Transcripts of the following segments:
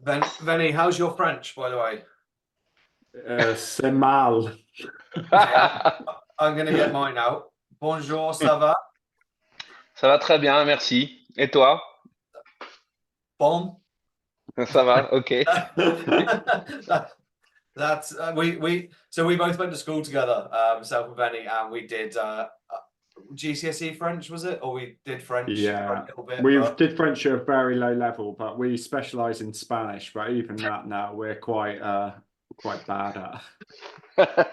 Venny, how's your French, by the way? C'est mal. Yeah, I'm gonna get mine out. Bonjour, ça va? Ça va très bien, merci. Et toi? Bon. Ça va, ok. That- that's we both went to school together, myself and Venny, and we did GCSE French, was it? Or we did French for a Yeah, little bit, we but did French at a very low level, but we specialize in Spanish. But even that now we're quite bad at. In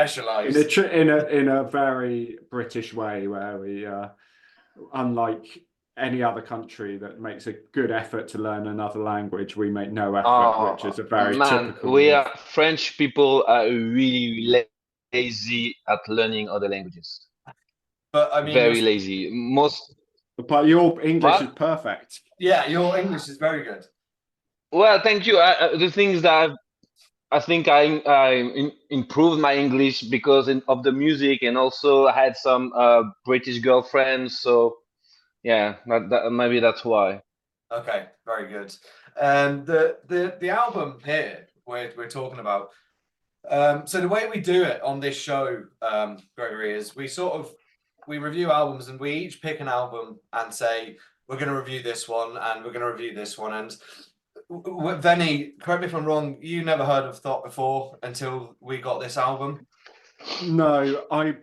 specialized. in a very British way, where we unlike any other country that makes a good effort to learn another language, we make no effort, which Oh is a very man, typical we of. are French people are really lazy at learning other languages. But I mean, Very lazy. Most But your English is what? perfect. yeah, your English is very good. Well, thank you. The things that I think I improved my English because of the music, and also I had some British girlfriends. So yeah, maybe that's why. Okay, very good. The album here we're talking about. So the way we do it on this show, Gregory, is we review albums and we each pick an album and say we're going to review this one and we're going to review this one. And Venny, correct me if I'm wrong, you never heard of Thot before until we got this album. No, I'm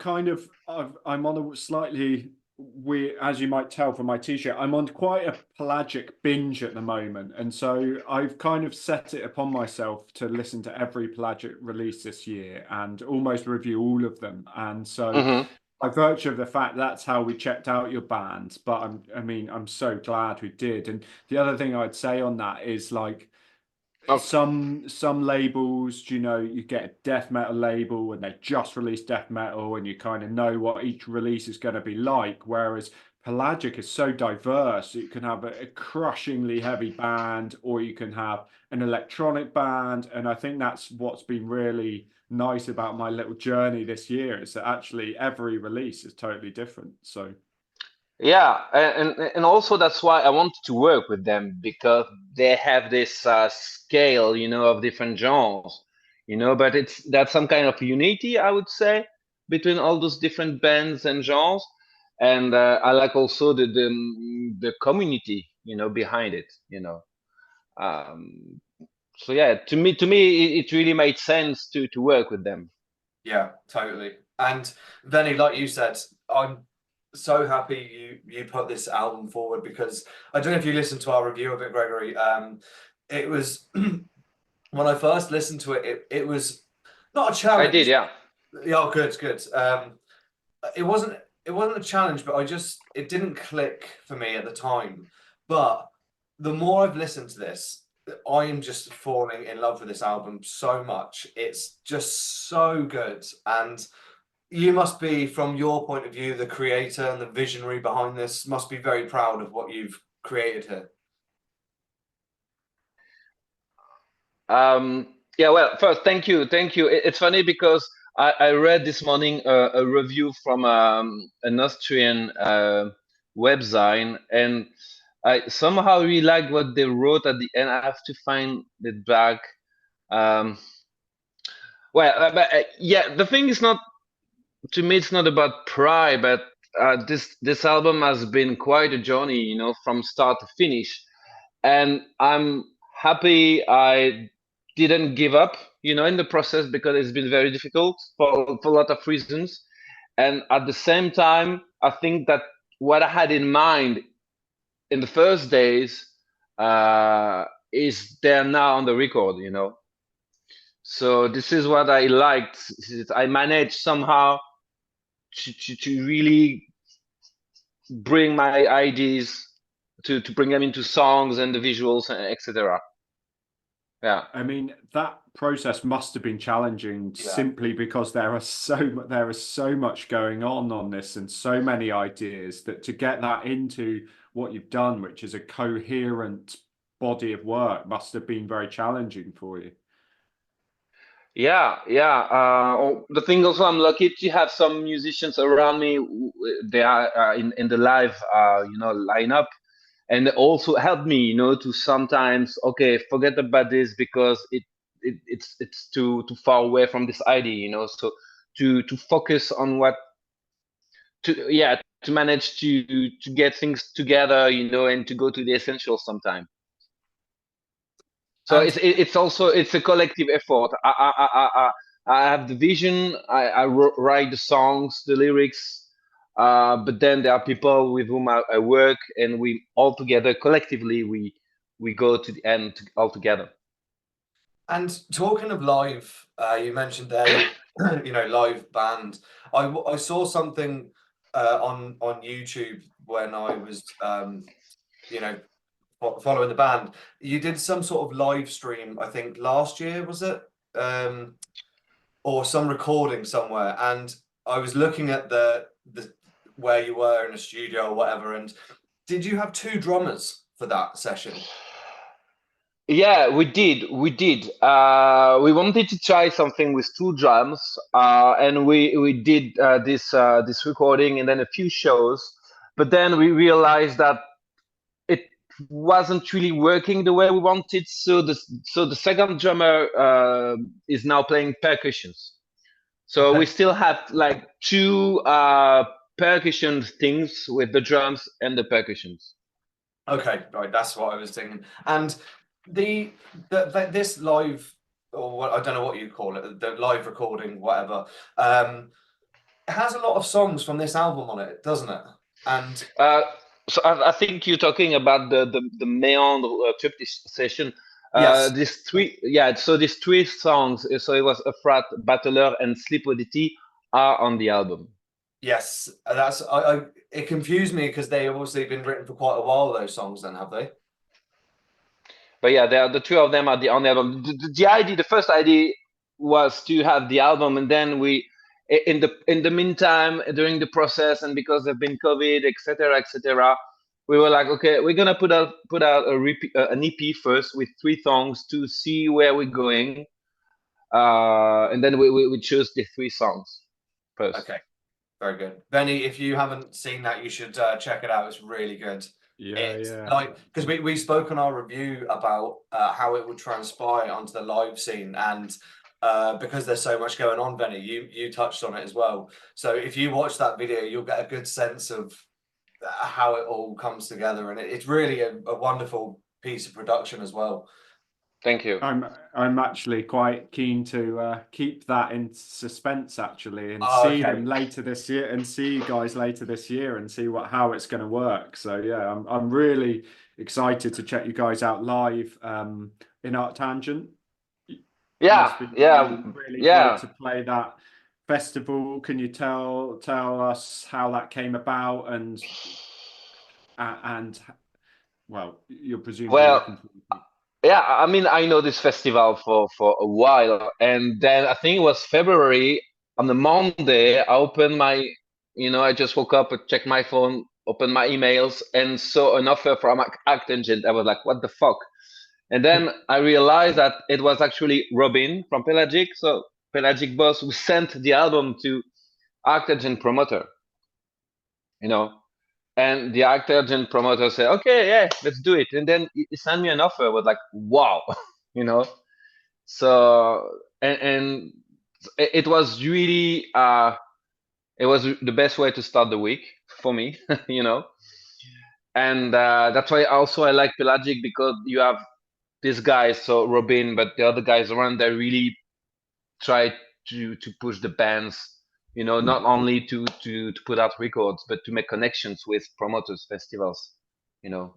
on a slightly we as you might tell from my t-shirt, I'm on quite a pelagic binge at the moment, and so I've kind of set it upon myself to listen to every pelagic release this year and almost review all of them. And so Hmm. by virtue of the fact that's how we checked out your band, but I'm so glad we did. And the other thing I'd say on that is like Okay. some labels, you get a death metal label and they just release death metal and you kind of know what each release is going to be like, whereas Pelagic is so diverse. You can have a crushingly heavy band or you can have an electronic band, and I think that's what's been really nice about my little journey this year, is that actually every release is totally different. So Yeah, and also that's why I wanted to work with them because they have this scale, of different genres, but that's some kind of unity, I would say, between all those different bands and genres, and I like also the community, behind it. Um, so yeah, to me, it really made sense to work with them. Yeah, totally. And Venny, like you said, I'm so happy you put this album forward because I don't know if you listened to our review of it, Gregory. It was when I first listened to it, it was not a I did, challenge. yeah. Yeah, oh, good, good. It wasn't a challenge, but it didn't click for me at the time. But the more I've listened to this, I am just falling in love with this album so much. It's just so good. And you must be, from your point of view, the creator and the visionary behind this, must be very proud of what you've created here. Yeah, well, first, thank you. It's funny because I read this morning a review from an Austrian website, and I somehow really like what they wrote at the end. I have to find it back. Um, yeah, the thing is not, to me, it's not about pride, but this album has been quite a journey, from start to finish, and I'm happy I didn't give up, in the process because it's been very difficult for a lot of reasons. And at the same time, I think that what I had in mind in the first days is there now on the record. So this is what I liked. I managed somehow to really bring my ideas to bring them into songs and the visuals, etc. Yeah. I mean, that process must have been challenging Yeah. simply because there is so much going on this and so many ideas that to get that into what you've done, which is a coherent body of work, must have been very challenging for you. Yeah, yeah. The thing also, I'm lucky to have some musicians around me. They are in the live, lineup, and also helped me, you know, to sometimes, okay, forget about this because it's too far away from this idea, you know. So to focus on what to manage to get things together, you know, and to go to the essentials sometimes. So And it's also it's a collective effort. I have the vision. I write the songs, the lyrics, but then there are people with whom I work, and we all together collectively we go to the end all together. And talking of live, you mentioned there, you know, live band. I saw something on YouTube when I was, you know, following the band. You did some sort of live stream, I think last year, was it? Or some recording somewhere. And I was looking at the where you were in a studio or whatever. And did you have two drummers for that session? Yeah, we did. We did. We wanted to try something with two drums, and we did this recording and then a few shows. But then we realized that it wasn't really working the way we wanted. So the second drummer is now playing percussions. So we Okay. still have like two percussion things with the drums and the percussions. Okay, right, that's what I was thinking. And this live, or what, I don't know what you call it, the live recording, whatever, it has a lot of songs from this album on it, doesn't it? And Uh, so I think you're talking about the Meandre triptych session. yes, These three, yeah. So these three songs, so it was A Frat, Battler, and Sleep Oddity are on the album. yes, that's I it confused me because they obviously been written for quite a while, those songs then, have they? But yeah, the two of them are on the album. The idea, the first idea was to have the album, and then we, in the meantime, during the process, and because there've been COVID, etc., we were like, okay, we're gonna put out an EP first with three songs to see where we're going, and then we chose the three songs first. Okay, very good. Venny, if you haven't seen that, you should check it out. It's really good. Yeah, It's yeah. like, because we spoke in our review about how it would transpire onto the live scene, and because there's so much going on, Venny, you touched on it as well. So if you watch that video, you'll get a good sense of how it all comes together, and it's really a wonderful piece of production as well. Thank you. I'm actually quite keen to keep that in suspense actually, and Oh, see okay. them later this year, and see you guys later this year, and see how it's going to work. So yeah, I'm really excited to check you guys out live in Arctangent. Yeah, Must be yeah, really great yeah. to play that festival. Can you tell us how that came about, and well, you're presumably Well, looking forward yeah, I mean, I know this festival for a while, and then I think it was February. On the Monday, I opened my, you know, I just woke up, checked my phone, opened my emails, and saw an offer from Arctangent. I was like, what the fuck? And then I realized that it was actually Robin from Pelagic, so Pelagic boss, who sent the album to Arctangent promoter, you know. And the Arctangent promoter said, okay, yeah, let's do it. And then he sent me an offer. I was like, wow, you know. So and it was really it was the best way to start the week for me, you know. And that's why also I like Pelagic, because you have these guys, so Robin, but the other guys around, they really try to push the bands, you know, not only to put out records, but to make connections with promoters, festivals, you know.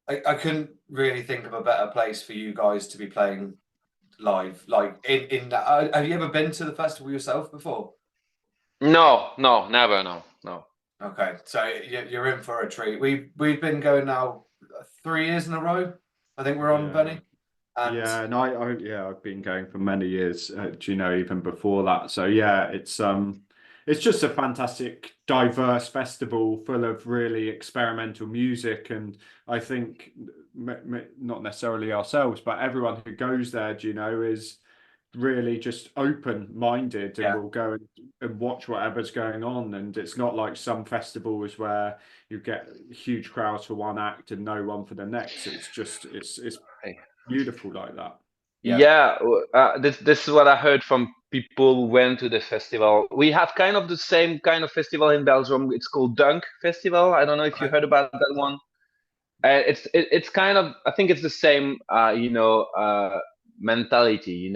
I couldn't really think of a better place for you guys to be playing live. Like in have you ever been to the festival yourself before? No, no, never, no. Okay, so you're in for a treat. We've been going now 3 years in a row. I think we're on, yeah. Benny. And Yeah, and yeah, I've been going for many years, do you know, even before that. So yeah, it's just a fantastic, diverse festival full of really experimental music, and I think not necessarily ourselves, but everyone who goes there, do you know, is really just open-minded and Yeah. will go and watch whatever's going on. And it's not like some festivals where you get huge crowds for one act and no one for the next. It's just it's beautiful like that. Yeah, this is what I heard from people who went to the festival. We have kind of the same kind of festival in Belgium. It's called Dunk Festival. I don't know if you Okay. heard about that one. It's kind of, I think it's the same mentality,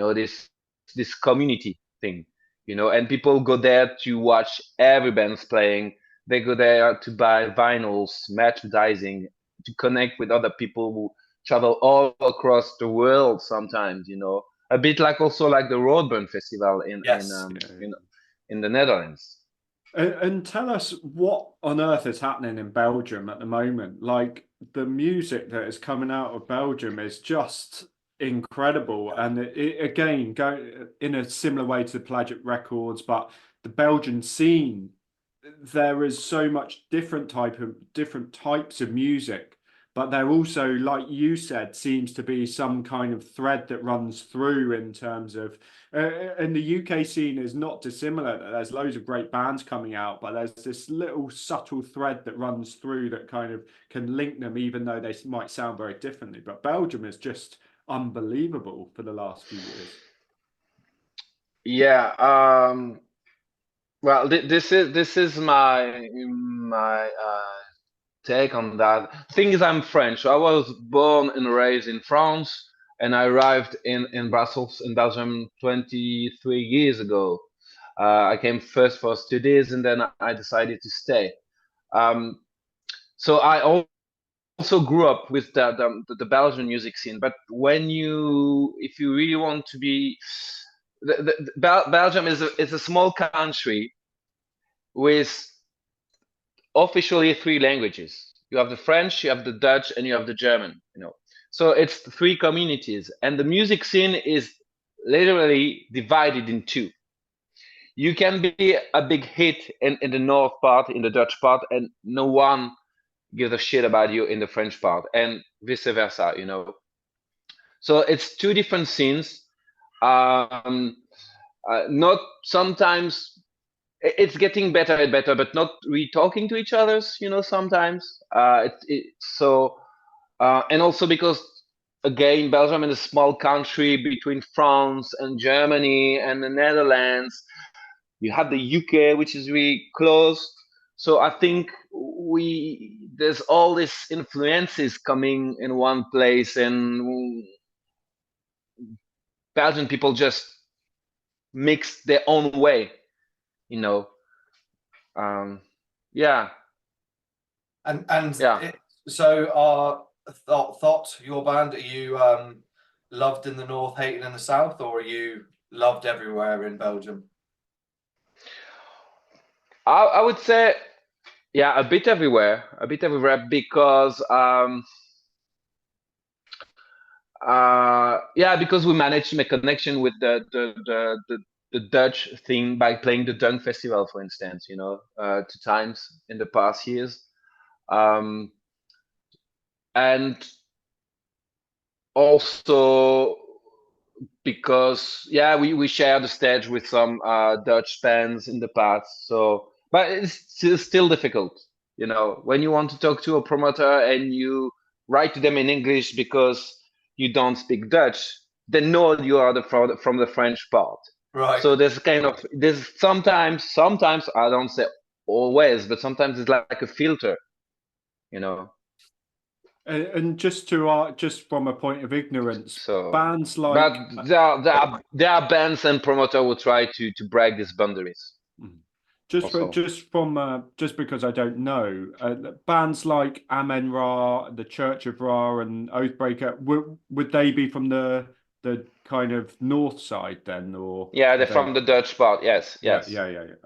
this community thing, and people go there to watch every band's playing. They go there to buy vinyls, merchandising, to connect with other people who travel all across the world sometimes, a bit like also like the Roadburn Festival Yes. in the Netherlands. And tell us what on earth is happening in Belgium at the moment. Like the music that is coming out of Belgium is just incredible. And again, go in a similar way to the Pelagic Records, but the Belgian scene, there is so much different types of music. But there also, like you said, seems to be some kind of thread that runs through in terms of and the UK scene is not dissimilar. There's loads of great bands coming out, but there's this little subtle thread that runs through that kind of can link them, even though they might sound very differently. But Belgium is just unbelievable for the last few years. Yeah. Well, this is my take on that. Thing is, I'm French. I was born and raised in France, and I arrived in Brussels, in Belgium, 23 years ago. I came first for studies, and then I decided to stay. Um, so I also grew up with the Belgian music scene. But if you really want to be, Belgium is a small country with officially three languages. You have the French, you have the Dutch, and you have the German. So it's three communities, and the music scene is literally divided in two. You can be a big hit in the north part, in the Dutch part, and no one gives a shit about you in the French part, and vice versa. So it's two different scenes. Not sometimes it's getting better and better, but not really talking to each other's, sometimes. And also because, again, Belgium is a small country between France and Germany and the Netherlands. You have the UK, which is really close. So I think there's all these influences coming in one place, and Belgian people just mix their own way, you know. Yeah. Yeah. So Thot, your band, are you loved in the north, hated in the south, or are you loved everywhere in Belgium? I would say, yeah, a bit everywhere, because yeah, because we managed to make connection with the Dutch thing by playing the Dunk Festival, for instance, 2 times in the past years. And also because, yeah, we share the stage with some Dutch bands in the past. So, but it's still difficult, when you want to talk to a promoter and you write to them in English because you don't speak Dutch, they know you are from the French part. Right. So there's sometimes I don't say always, but sometimes it's like a filter, And just from a point of ignorance, So, bands like but there are bands and promoter who try to break these boundaries. just because I don't know, bands like Amen Ra, the Church of Ra, and Oathbreaker, would they be from the kind of north side then, or Yeah, they're from the Dutch part. Yes. Yeah.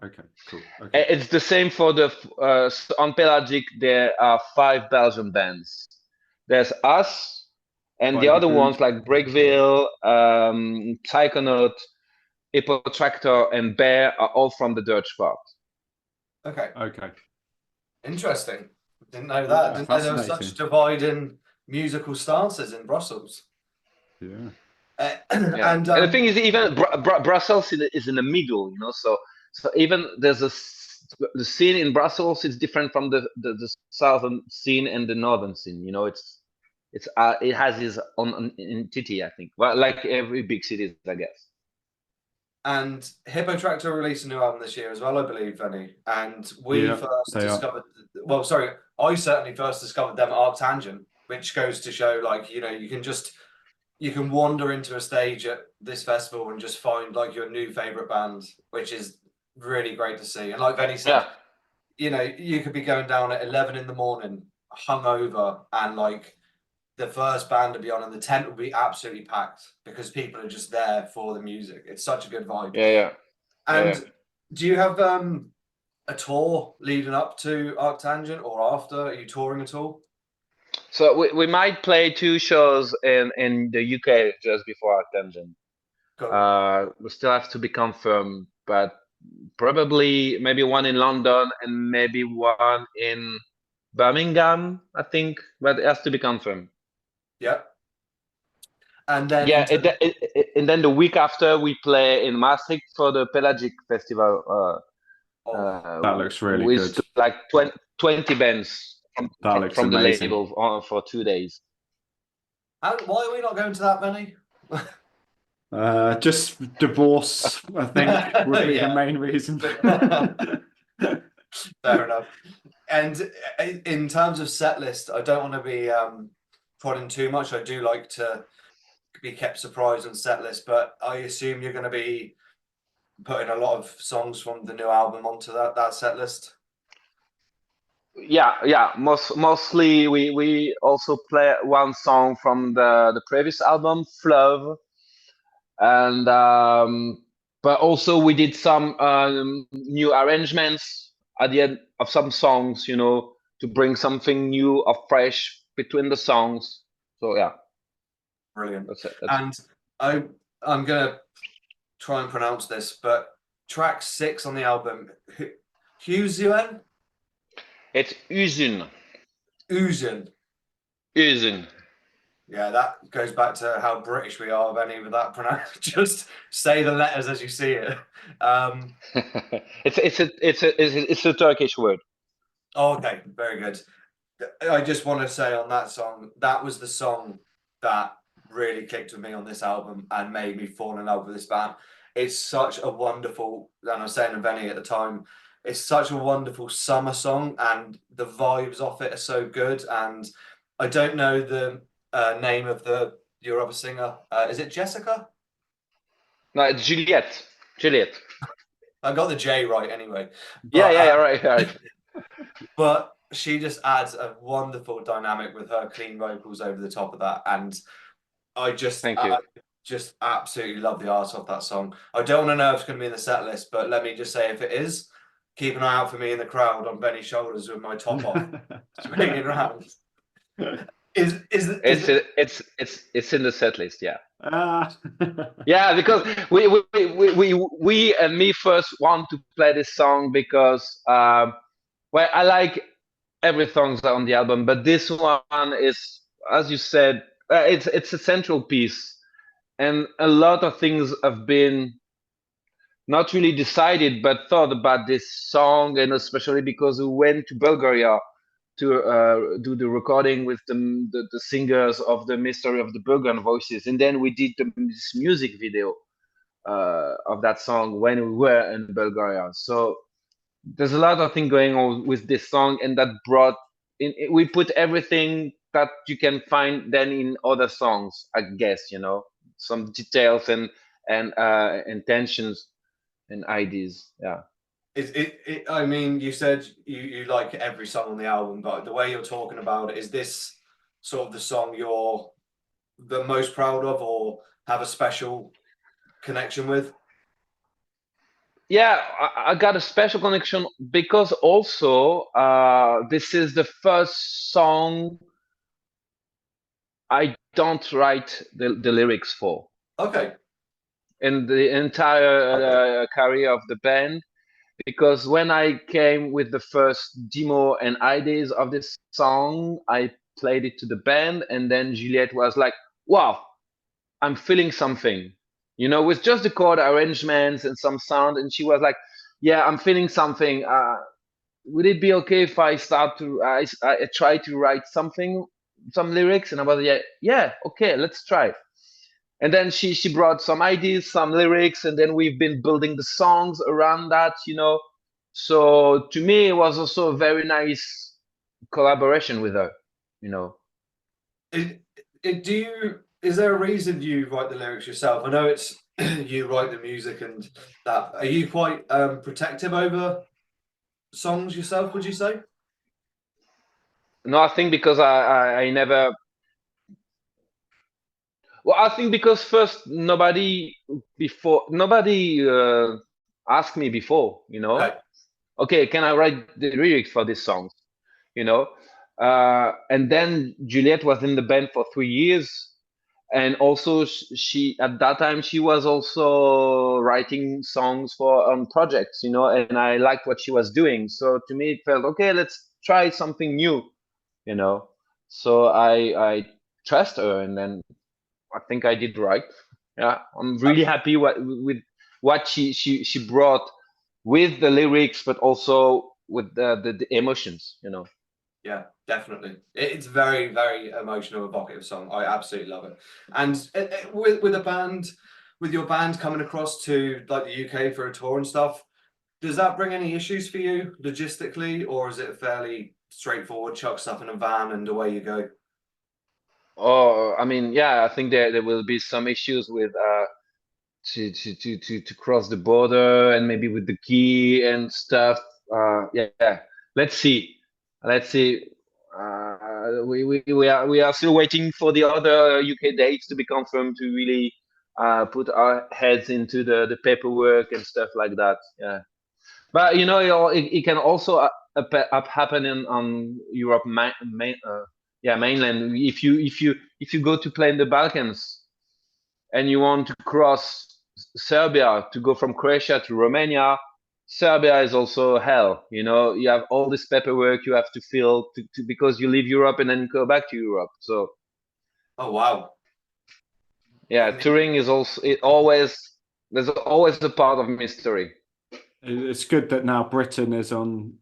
Okay, cool. Okay. It's the same for the on Pelagic. There are 5 Belgian bands. There's us, and the other ones like Breakville, Psychonaut, Tractor, and Bear are all from the Dutch part. Okay. Interesting. Didn't know that. Didn't know there was such divide in musical stances in Brussels. Yeah. Yeah. And And the thing is, even Brussels is in the middle, you know. So even the scene in Brussels is different from the southern scene and the northern scene. You know, it has its own entity, I think. Well, like every big city, I guess. And Hippo Tractor released a new album this year as well, I believe, Venny. And we Yeah, first they are. discovered, well, sorry, I certainly first discovered them at Arctangent, which goes to show, like, you know, you can wander into a stage at this festival and just find like your new favorite band, which is really great to see. And like Venny said, Yeah. you know, you could be going down at 11 in the morning, hungover, and like the first band to be on, and the tent will be absolutely packed because people are just there for the music. It's such a good vibe. Yeah. And do you have a tour leading up to Arctangent or after? Are you touring at all? So we might play 2 shows in the UK just before Arctangent. Cool. We still have to be confirmed, but probably maybe one in London and maybe one in Birmingham, I think, but it has to be confirmed. Yeah. And then Yeah, and then the week after we play in Maastricht for the Pelagic Festival. That looks really with good. like 20 bands That looks from the amazing. label for 2 days. why are we not going to that, Benny? Just divorce, I think, would be the Yeah. main reason. Fair enough. And in terms of set list, I don't want to be prodding too much. I do like to be kept surprised on set list, but I assume you're going to be putting a lot of songs from the new album onto that set list. Yeah. Mostly we also play one song from the previous album, Fleuve, and but also we did some new arrangements at the end of some songs, you know, to bring something new or fresh between the songs. So yeah, Brilliant. that's it. And I'm gonna try and pronounce this, but track 6 on the album, Huzuen? It's Uzun. Uzun. Yeah, that goes back to how British we are, Benny, with that pronoun. Just say the letters as you see it. It's a Turkish word. Okay, very good. I just want to say on that song, that was the song that really clicked with me on this album and made me fall in love with this band. It's such a wonderful, and I was saying to Venny at the time, it's such a wonderful summer song, and the vibes off it are so good. And I don't know the name of your other singer. Is it Jessica? No, it's Juliet. Juliet. I got the J right anyway. Yeah, But, right. But she just adds a wonderful dynamic with her clean vocals over the top of that, and Thank you. I just absolutely love the art of that song. I don't want to know if it's going to be in the set list, but let me just say, if it is, keep an eye out for me in the crowd on Benny's shoulders with my top off, swinging around. It's in the set list, yeah. Ah. Yeah, because we and me first want to play this song because well, I like every song on the album, but this one is, as you said, it's a central piece, and a lot of things have been not really decided, but thought about this song, and especially because we went to Bulgaria to do the recording with the singers of the Mystery of the Bulgarian Voices, and then we did this music video of that song when we were in Bulgaria. So there's a lot of things going on with this song, and that brought in. We put everything that you can find then in other songs, I guess, you know, some details and intentions and ideas. Yeah. I mean, you said you like every song on the album, but the way you're talking about it, is this sort of the song you're the most proud of or have a special connection with? Yeah, I got a special connection because also this is the first song I don't write the lyrics for. Okay. In the entire career of the band, because when I came with the first demo and ideas of this song, I played it to the band, and then Juliette was like, "Wow, I'm feeling something, with just the chord arrangements and some sound. And she was like, yeah, I'm feeling something. Would it be okay if I start to I try to write some lyrics? And I was like, yeah, okay, let's try. And then she brought some ideas, some lyrics, and then we've been building the songs around that. So to me, it was also a very nice collaboration with her. Is there a reason you write the lyrics yourself? I know it's you write the music and that. Are you quite protective over songs yourself, would you say? No, I think because I never. Well, I think because first nobody asked me before. Okay. Okay, can I write the lyrics for this song? You know, and then Juliette was in the band for 3 years, and also she at that time she was also writing songs for projects. And I liked what she was doing. So to me, it felt okay. Let's try something new. So I trust her, and then I think I did right. Yeah, I'm really happy with what she brought with the lyrics, but also with the emotions. Yeah, definitely. It's very, very emotional, evocative song. I absolutely love it. And with a band, with your band coming across to like the UK for a tour and stuff, does that bring any issues for you logistically, or is it fairly straightforward? Chuck stuff in a van and away you go. Oh, I mean, yeah, I think there will be some issues with to cross the border, and maybe with the key and stuff. Yeah, let's see, let's see. We are still waiting for the other UK dates to be confirmed to really put our heads into the paperwork and stuff like that. Yeah, but it can also happen on Europe mainland. If you go to play in the Balkans and you want to cross Serbia to go from Croatia to Romania, Serbia is also hell. You have all this paperwork you have to fill because you leave Europe and then you go back to Europe. So Oh wow. yeah, touring is also there's always a part of mystery. It's good that now Britain is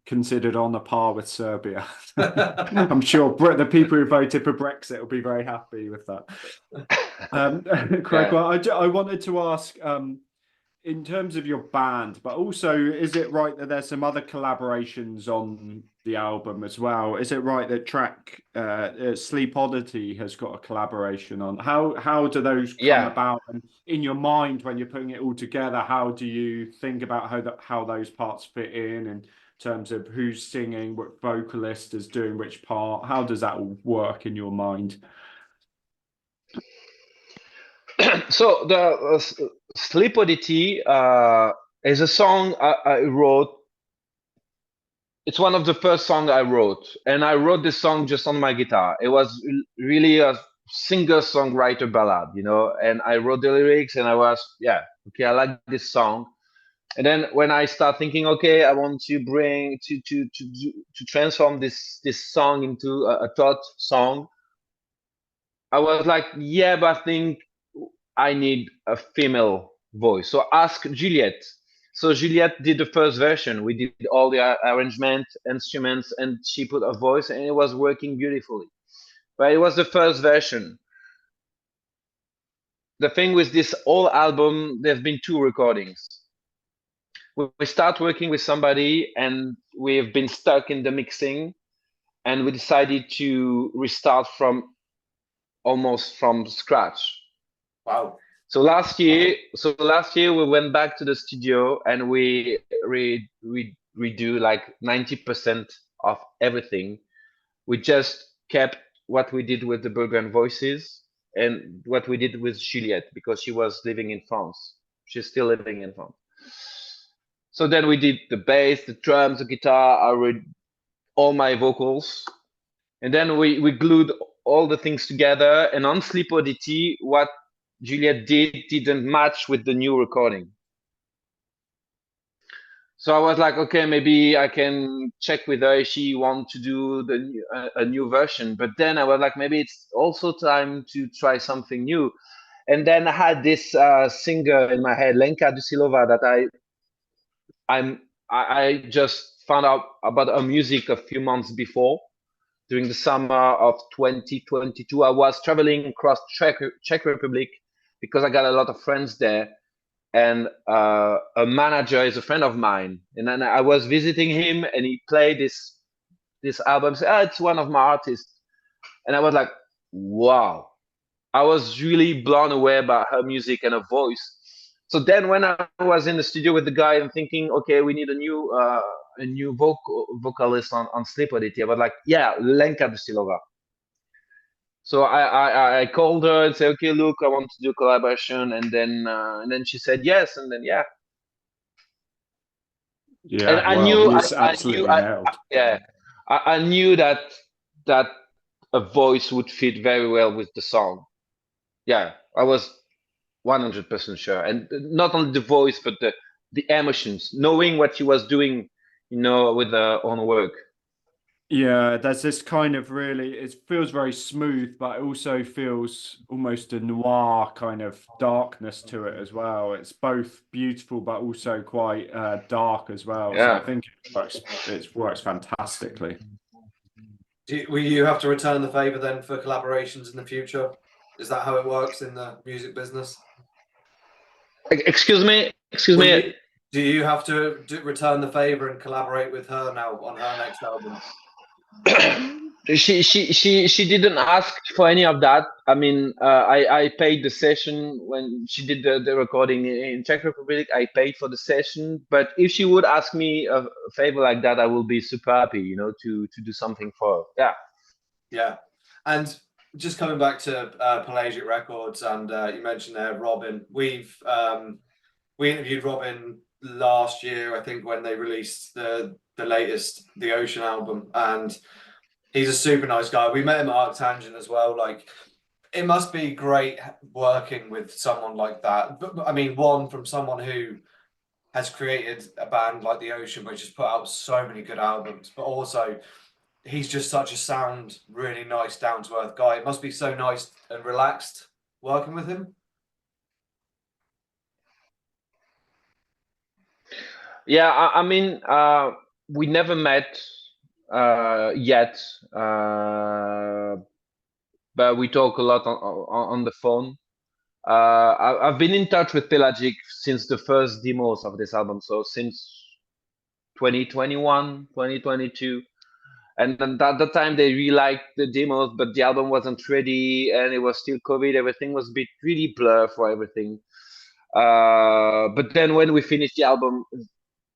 considered on a par with Serbia. I'm sure the people who voted for Brexit will be very happy with that. Craig, Yeah. well, I wanted to ask, in terms of your band, but also, is it right that there's some other collaborations on the album as well? Is it right that track Sleep Oddity has got a collaboration on? How do those come Yeah. about? And in your mind, when you're putting it all together, how do you think about how those parts fit in terms of who's singing, what vocalist is doing which part? How does that all work in your mind? So the Sleep Oddity is a song I wrote. It's one of the first songs I wrote, and I wrote this song just on my guitar. It was really a singer-songwriter ballad. And I wrote the lyrics, and I was, yeah, okay, I like this song. And then when I start thinking, okay, I want to bring to transform this song into a Thot song, I was like, yeah, but I think I need a female voice. So ask Juliette. So Juliette did the first version. We did all the arrangement, instruments, and she put a voice, and it was working beautifully. But it was the first version. The thing with this whole album, there's been 2 recordings. We start working with somebody, and we've been stuck in the mixing, and we decided to restart almost from scratch. Wow. So last year we went back to the studio, and we redo like 90% of everything. We just kept what we did with the Burgan voices and what we did with Juliette, because she was living in France. She's still living in France. So then we did the bass, the drums, the guitar, I read all my vocals, and then we glued all the things together. And on Sleep Oddity, what Juliette didn't match with the new recording. So I was like, okay, maybe I can check with her if she wants to do a new version. But then I was like, maybe it's also time to try something new. And then I had this singer in my head, Lenka Dusilova, that I just found out about her music a few months before. During the summer of 2022, I was traveling across Czech Republic because I got a lot of friends there, and a manager is a friend of mine, and then I was visiting him, and he played this album. Said, "Ah, it's one of my artists," and I was like, "Wow!" I was really blown away by her music and her voice. So then, when I was in the studio with the guy, I'm thinking, okay, we need a new vocalist on Sleep Oddity. I was like, yeah, Lenka Dusilova. So I called her and said, okay, look, I want to do collaboration, and then she said yes, and then yeah. And Yeah, well, he's I knew, absolutely nailed. yeah, I knew that a voice would fit very well with the song. Yeah, I was 100% sure, and not only the voice, but the emotions, knowing what she was doing, with her own work. Yeah, there's this kind of really, it feels very smooth, but it also feels almost a noir kind of darkness to it as well. It's both beautiful, but also quite dark as well. So I Yeah. think it works fantastically. Will you have to return the favor then for collaborations in the future? Is that how it works in the music business? Excuse me. Excuse me. Do you have to return the favor and collaborate with her now on her next album? She didn't ask for any of that. I mean, I paid the session when she did the recording in Czech Republic. I paid for the session, but if she would ask me a favor like that, I will be super happy, to do something for her. Yeah. Yeah, and just coming back to Pelagic Records, and you mentioned there Robin. We interviewed Robin last year, I think, when they released the latest The Ocean album, and he's a super nice guy. We met him at Arctangent as well. Like, it must be great working with someone like that. But I mean, one, from someone who has created a band like The Ocean, which has put out so many good albums, but also he's just such a sound, really nice, down to earth guy. It must be so nice and relaxed working with him. Yeah, I mean, we never met yet, but we talk a lot on the phone. I've been in touch with Pelagic since the first demos of this album, so since 2021, 2022. And then at the time, they really liked the demos, but the album wasn't ready, and it was still COVID. Everything was a bit really blur for everything. But then when we finished the album,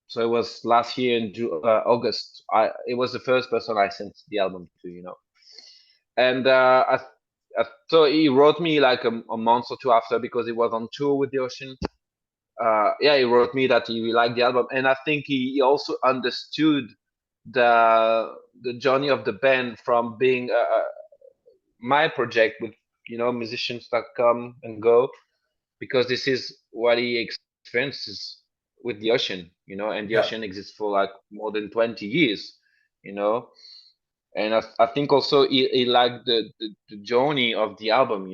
so it was last year in August. It was the first person I sent the album to. And so he wrote me like a month or two after, because he was on tour with the Ocean. Yeah, he wrote me that he liked the album, and I think he also understood the journey of the band from being my project with musicians that come and go, because this is what he experiences with the Ocean, and the Yeah. Ocean exists for like more than 20 years, and I think also he liked the journey of the album,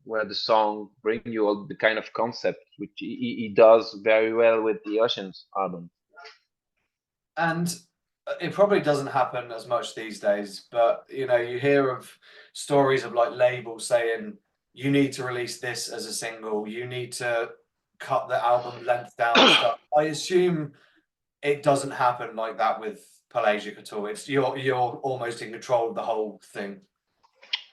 where the song bring you all the kind of concept which he does very well with the Ocean's album. And it probably doesn't happen as much these days, but you hear of stories of like labels saying you need to release this as a single, you need to cut the album length down and stuff. I assume it doesn't happen like that with Pelagic at all. It's you're almost in control of the whole thing.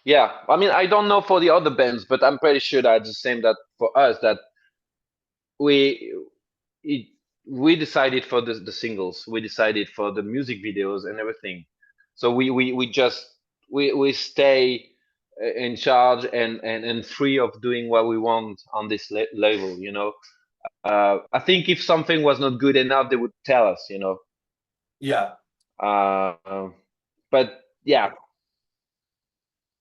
Yeah, I mean, I don't know for the other bands, but I'm pretty sure that it's the same that for us, that we it, we decided for the singles, we decided for the music videos and everything. So we just we stay in charge and free of doing what we want on this level. I think if something was not good enough, they would tell us. Yeah. But yeah,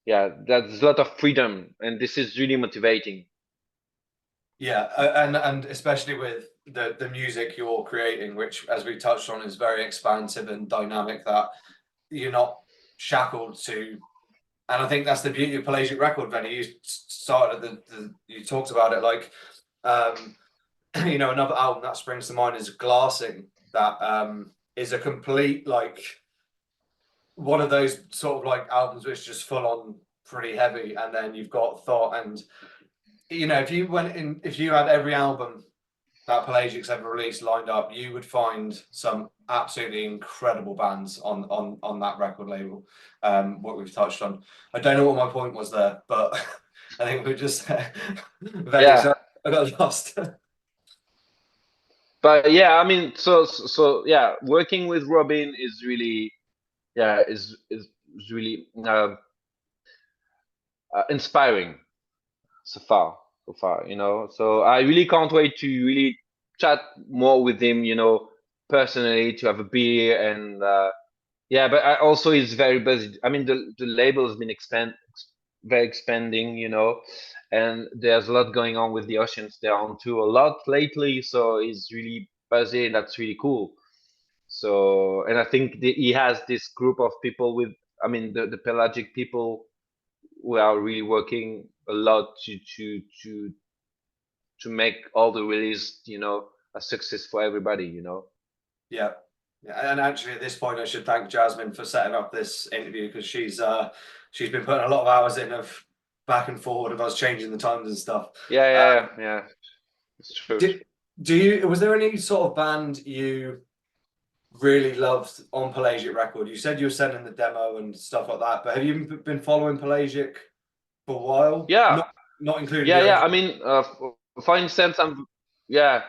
there's a lot of freedom, and this is really motivating. Yeah, and especially with the music you're creating, which, as we touched on, is very expansive and dynamic, that you're not shackled to And I think that's the beauty of Pelagic Record, Venny. You started at you talked about it like, you know, another album that springs to mind is Glassing. That is a complete like one of those sort of like albums which is just full on pretty heavy, and then you've got Thot, and you know, if you had every album that Pelagic's ever released lined up, you would find some absolutely incredible bands on that record label. What we've touched on. I don't know what my point was there, but I think we're just very Yeah. I got lost. But yeah, I mean, so yeah, working with Robin is really, yeah, is really inspiring so far, you know. So I really can't wait to really chat more with him, you know, personally, to have a beer and yeah. But I also he's very busy. I mean, the label has been very expanding, you know, and there's a lot going on with the Oceans. They're on tour a lot lately, so he's really busy, and that's really cool. So, and I think he has this group of people with, I mean, the Pelagic people who are really working a lot to make all the release, you know, a success for everybody, you know. Yeah. Yeah, and actually at this point I should thank Jasmine for setting up this interview, because she's been putting a lot of hours in of back and forward of us changing the times and stuff. Yeah, it's true. Do you, was there any sort of band you really loved on Pelagic Record? You said you were sending the demo and stuff like that, but have you been following Pelagic for a while? Yeah, Not including yeah, the yeah. OG. I mean, for instance, yeah.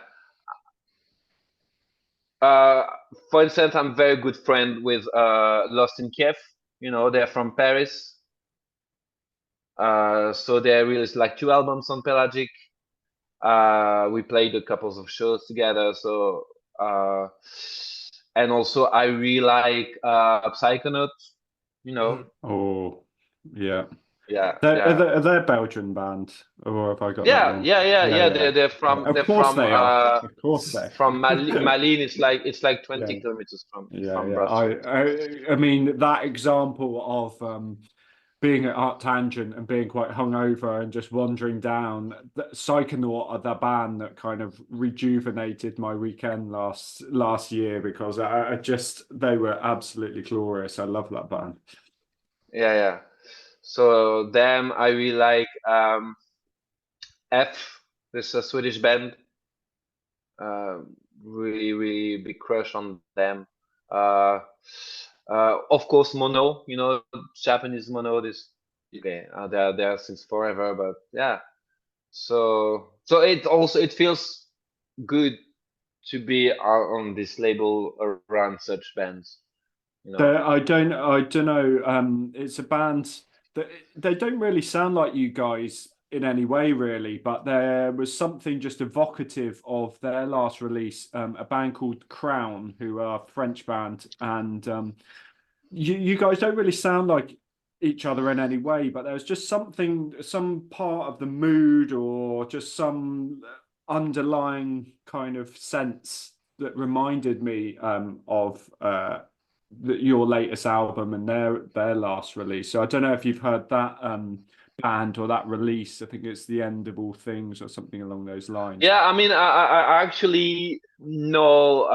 Uh, for instance, I'm very good friend with Lost in Kiev. You know, they're from Paris. So they released like 2 albums on Pelagic. We played a couple of shows together. So and also I really like Psychonaut. You know, Oh, yeah. yeah, Are they a Belgian band, or have I got that wrong? yeah. Yeah. They're Of they're course from they are. Of course they. Malines. It's like 20 Yeah. kilometers Yeah, from yeah. Brussels. I mean that example of being at Arctangent and being quite hungover and just wandering down. Psychonaut are the band that kind of rejuvenated my weekend last year, because I just they were absolutely glorious. I love that band. Yeah. So them, I really like F. This is a Swedish band. Uh, really big crush on them. Uh, of course, Mono. You know, Japanese Mono. This okay. They're there since forever, but yeah. So it feels good to be on this label around such bands. You know. I don't know. It's a band that they don't really sound like you guys in any way, really. But there was something just evocative of their last release. A band called Crown, who are a French band, and you guys don't really sound like each other in any way. But there was just something, some part of the mood, or just some underlying kind of sense that reminded me of your latest album and their last release. So I don't know if you've heard that band or that release. I think it's The End of All Things or something along those lines. Yeah, I mean, I actually know,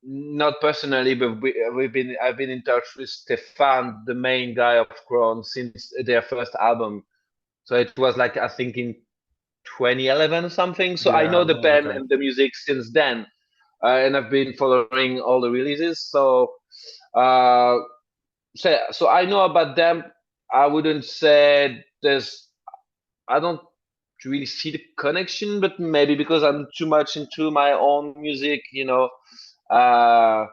not personally, but I've been in touch with Stefan, the main guy of Crown, since their first album. So it was like, I think in 2011 or something. So I Yeah, know a the while band ago. and the music since then, and I've been following all the releases. Uh, so I know about them. I wouldn't say I don't really see the connection, but maybe because I'm too much into my own music, you know. Uh,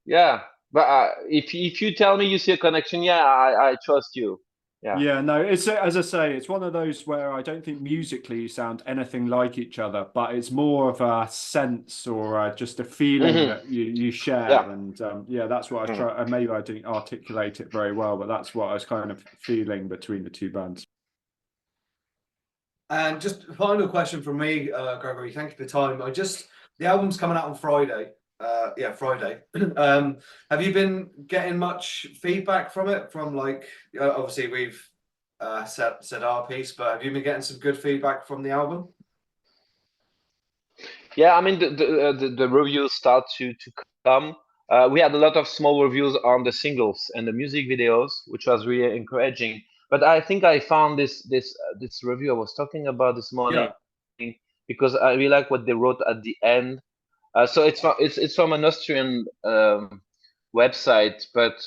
yeah, but if you tell me you see a connection, yeah, I trust you. Yeah. Yeah, no, it's as I say, it's one of those where I don't think musically you sound anything like each other, but it's more of a sense or just a feeling Hmm. that you share. Yeah. And yeah, that's what I was Mhm. trying. Maybe I didn't articulate it very well, but that's what I was kind of feeling between the two bands. And just a final question from me, Gregory. Thank you for the time. The album's coming out on Friday. yeah, Friday. Have you been getting much feedback from it? From like, obviously we've said our piece, but have you been getting some good feedback from the album? Yeah, I mean the reviews start to come. We had a lot of small reviews on the singles and the music videos, which was really encouraging. But I think I found this review I was talking about this morning Yeah. because I really like what they wrote at the end. So it's from an Austrian website, but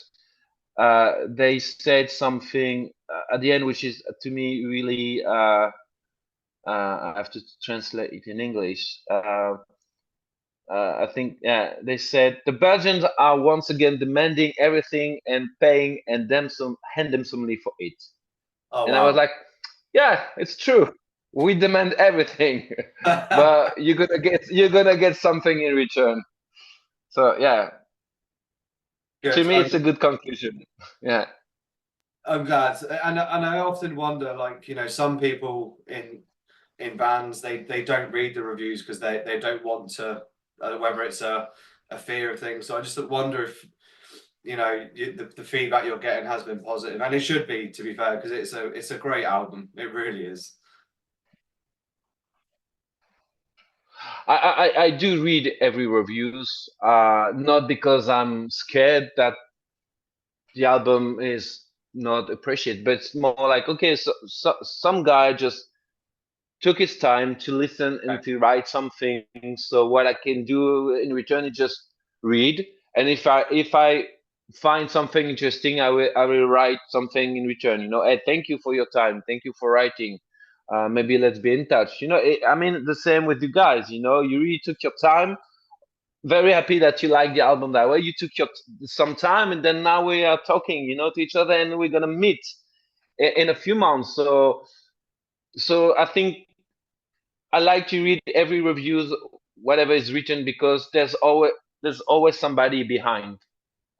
they said something at the end, which is to me really. I have to translate it in English. I think, yeah, they said the Belgians are once again demanding everything and paying handsomely for it. Oh And I was wow. like, yeah, it's true. We demand everything, but you're gonna get something in return. So yeah, to Good. me, it's a good conclusion. Yeah. I'm glad, and I often wonder, like, some people in bands, they don't read the reviews because they don't want to, whether it's a fear of things. So I just wonder if the feedback you're getting has been positive, and it should be, to be fair, because it's a great album. It really is. I do read every reviews, not because I'm scared that the album is not appreciated, but it's more like, okay, so some guy just took his time to listen and Okay. to write something. So what I can do in return is just read, and if I find something interesting, I will write something in return. Hey, thank you for your time, thank you for writing. Maybe let's be in touch. I mean, the same with you guys. You really took your time. Very happy that you like the album that way. You took some time, and then now we are talking, to each other, and we're gonna meet in a few months. So I think I like to read every reviews, whatever is written, because there's always somebody behind,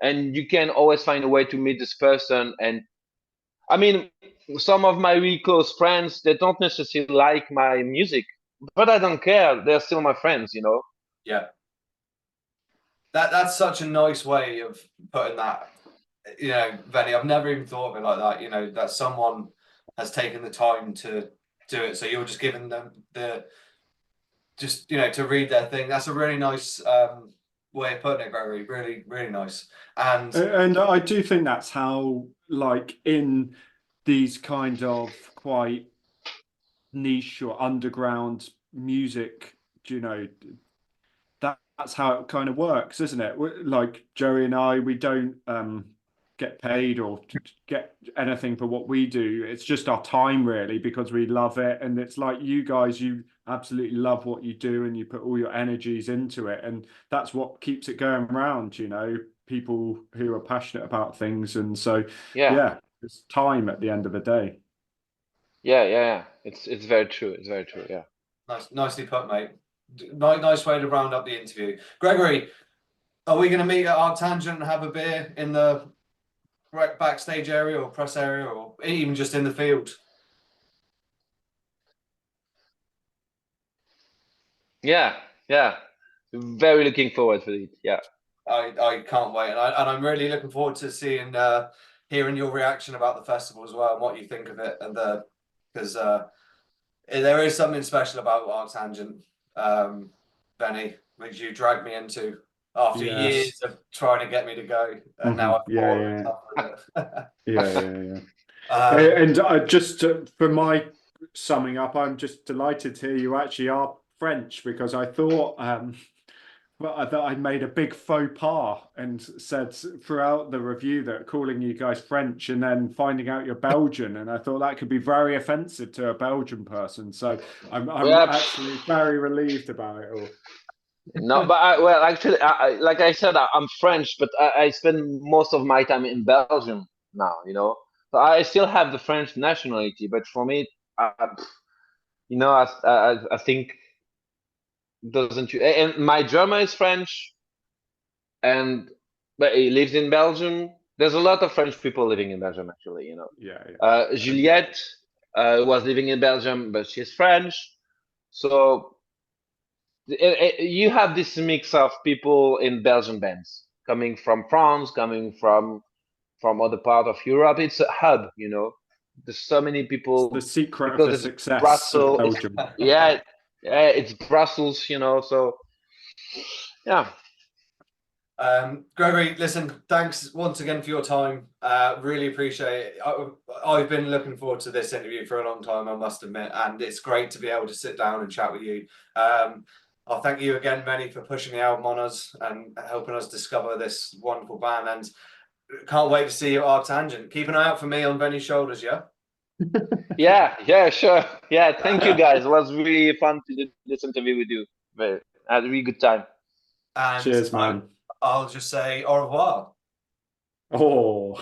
and you can always find a way to meet this person. And I mean, some of my really close friends, they don't necessarily like my music, but I don't care. They're still my friends. Yeah. That's such a nice way of putting that. Venny, I've never even thought of it like that. That someone has taken the time to do it. So you're just giving them to read their thing. That's a really nice way of putting it, Gregory. Really, really nice. And And I do think that's how, like, in these kind of quite niche or underground music, that's how it kind of works, isn't it? Like Joey and I, we don't get paid or get anything for what we do. It's just our time, really, because we love it. And it's like you guys, you absolutely love what you do and you put all your energies into it. And that's what keeps it going round, people who are passionate about things. And so, Yeah, yeah, it's time at the end of the day. yeah, yeah, yeah. It's very true. It's very true. Yeah. nicely put, mate. Nice way to round up the interview. Gregory, are we going to meet at Arctangent and have a beer in the backstage area or press area, or even just in the field? Yeah, yeah. Very looking forward for it. Yeah. I can't wait, and I'm really looking forward to seeing hearing your reaction about the festival as well and what you think of it, and because there is something special about Arctangent, Venny, which you dragged me into after Yes. years of trying to get me to go, and now I've Yeah, fallen in yeah, love with it. yeah, yeah, yeah. um, And just for my summing up, I'm just delighted to hear you actually are French because I thought that I'd made a big faux pas and said throughout the review that calling you guys French and then finding out you're Belgian, and I thought that could be very offensive to a Belgian person. So I'm Yeah. actually very relieved about it all. No, but well, actually, like I said, I'm French, but I spend most of my time in Belgium now. So I still have the French nationality, but for me, I think doesn't you? And my German is French, and but he lives in Belgium. There's a lot of French people living in Belgium, actually. Yeah, yeah. Juliette was living in Belgium, but she's French. So you have this mix of people in Belgian bands coming from France, coming from other part of Europe. It's a hub, you know. There's so many It's the people secret of because the it's success of Brussels. Belgium. Yeah, yeah, it's Brussels, you know. So yeah, Gregory, listen, thanks once again for your time. Really appreciate it. I've been looking forward to this interview for a long time, I must admit, and it's great to be able to sit down and chat with you. I'll thank you again, Venny, for pushing the album on us and helping us discover this wonderful band. And can't wait to see you at Arctangent. Keep an eye out for me on Venny's shoulders, yeah? yeah, sure. Yeah, thank you guys. It was really fun to do this interview with you. I had a really good time. And Cheers, man. I'll just say au revoir. Oh.